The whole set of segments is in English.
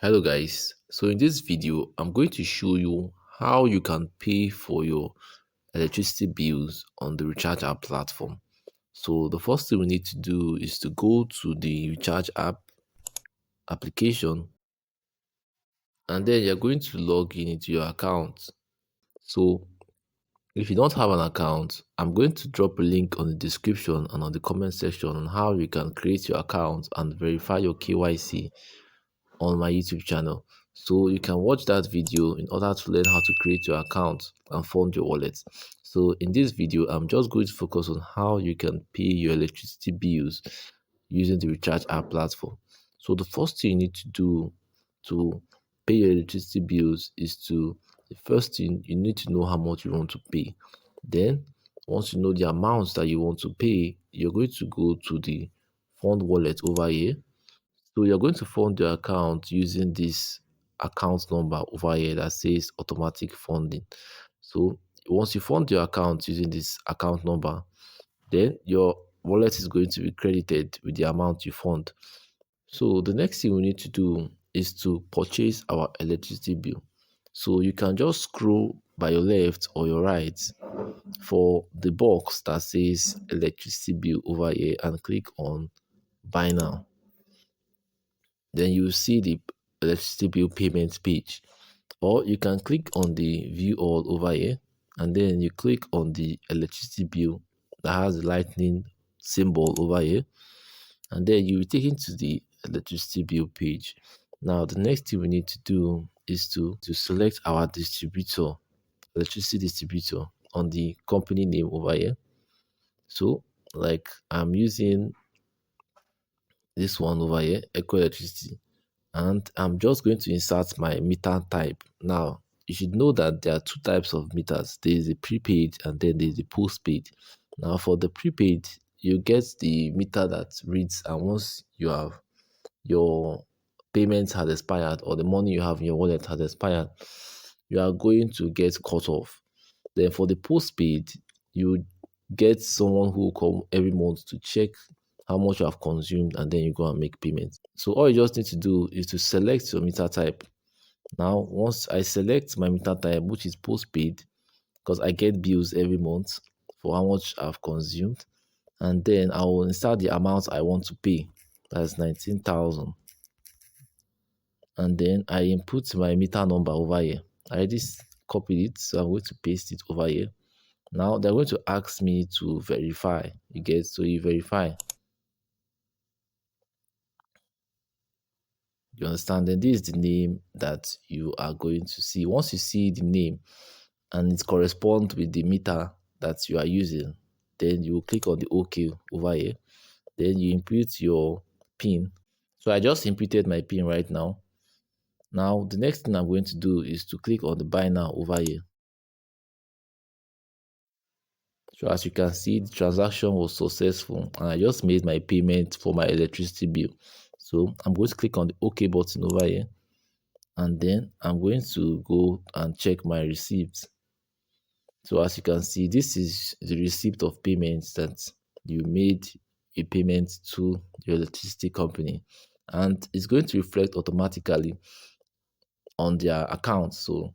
Hello guys, so in this video I'm going to show you how you can pay for your electricity bills on the recharge app platform. So the first thing we need to do is to go to the recharge app application, and then you're going to log in into your account. So if you don't have an account, I'm going to drop a link on the description and on the comment section on how you can create your account and verify your KYC on my YouTube channel. So you can watch that video in order to learn how to create your account and fund your wallet. So in this video, I'm just going to focus on how you can pay your electricity bills using the Recharge app platform. So the first thing you need to do to pay your electricity bills is the first thing you need to know how much you want to pay. Then once you know the amounts that you want to pay, you're going to go to the fund wallet over here. So you're going to fund your account using this account number over here that says automatic funding. So once you fund your account using this account number, then your wallet is going to be credited with the amount you fund. So the next thing we need to do is to purchase our electricity bill. So you can just scroll by your left or your right for the box that says electricity bill over here and click on buy now. Then you will see the electricity bill payment page, or you can click on the view all over here, and then you click on the electricity bill that has the lightning symbol over here, and then you will take into the electricity bill page. Now the next thing we need to do is to select our distributor, electricity distributor, on the company name over here. So like I'm using this one over here, Eco Electricity, and I'm just going to insert my meter type. Now, you should know that there are two types of meters. There is a prepaid and then there is a postpaid. Now, for the prepaid, you get the meter that reads, and once you have your payment has expired or the money you have in your wallet has expired, you are going to get cut off. Then for the postpaid, you get someone who will come every month to check how much you have consumed, and then you go and make payments. So all you just need to do is to select your meter type. Now, once I select my meter type, which is postpaid, because I get bills every month for how much I've consumed, and then I will insert the amount I want to pay. That's 19,000. And then I input my meter number over here. I already copied it, so I'm going to paste it over here. Now they're going to ask me to verify. You get, so you verify. You understand? Then this is the name that you are going to see. Once you see the name and it corresponds with the meter that you are using, then you will click on the OK over here. Then you input your PIN. So I just inputted my PIN right now. Now the next thing I'm going to do is to click on the buy now over here. So as you can see, the transaction was successful and I just made my payment for my electricity bill. So I'm going to click on the OK button over here, and then I'm going to go and check my receipts. So as you can see, this is the receipt of payments that you made a payment to your electricity company, and it's going to reflect automatically on their account. So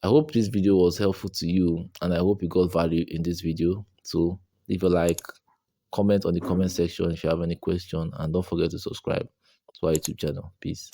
I hope this video was helpful to you, and I hope you got value in this video. So leave a like, comment on the comment section if you have any question, and don't forget to subscribe to our YouTube channel. Peace.